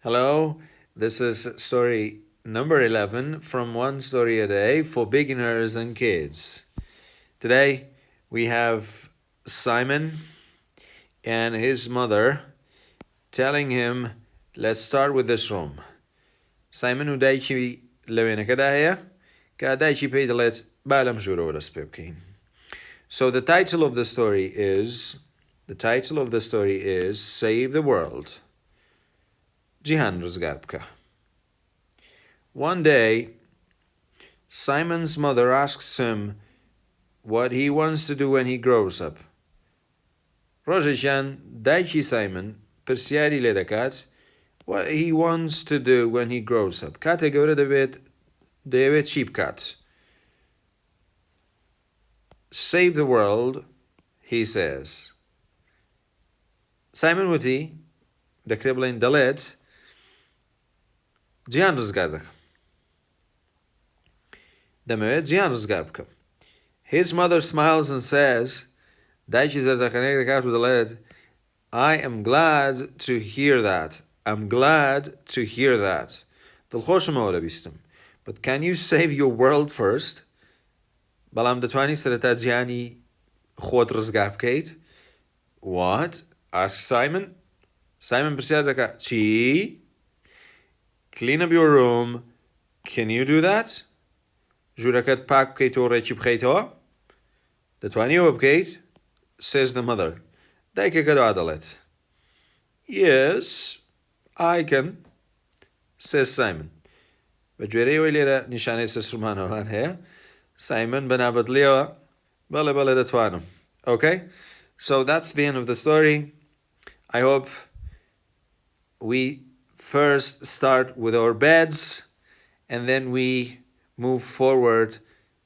Hello, this is story number 11 from One Story a Day for beginners and kids. Today we have Simon and his mother telling him, let's start with this room. Simon و دایکی لەوێنەکەدا هەیە کە دایکی پێی دەڵێت با لەم ژوورەوە دەست پێ بکەین. So the title of the story is Save the World. جیهان ڕزگار بکە. One day, Simon's mother asks him what he wants to do when he grows up. ڕۆژێکیان دایکی Simon پرسیاری لێ دەکات what he wants to do when he grows up. کاتێک گەورە دەیەوێت چی بکات. Save the world, he says. Simon وتی دەکرێت بڵێن دەڵێت جیهان ڕزگار دەکەم. دەمەوێت جیهان ڕزگار بکەم. His mother smiles and says, دایکی زەردەخەنەیەک دەکات و دەڵێت I am glad to hear that. I'm glad to hear that. دڵخۆشمەوە لە بیستم. But can you save your world first? بەڵام دەتوانی سەرەتا جیهانی خۆت ڕزگار بکەیت? What? Asks Simon. Simon پرسیار دەکات چی؟ Clean up your room. Can you do that? ژوورەکەت پاک بکەیت و ڕێکی بخەیتەوە؟ دەتوانیەوە بکەیت؟ Says the mother. دایکەکە دوا دەڵێت. Yes, I can. Says Simon. بە گوێرەیەوەی لێرە نیشانەی سەسرومانەوەان هەیە. Simon بەنابەدڵیەوە بەڵێ دەتوانم. Okay? So that's the end of the story. I hope we first start with our beds and then we move forward,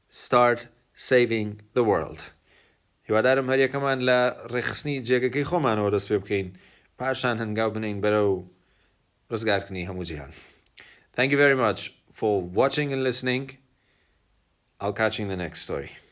start saving the world. هیوادارم هەر یەکەمان لە ڕێخستنی جێگەکەی خۆمانەوە دەست پێ بکەین پاشان هەنگاو بنین بەرەو ڕزگارکردنی هەموو جیهان. Thank you very much for watching and listening. I'll catch you in the next story.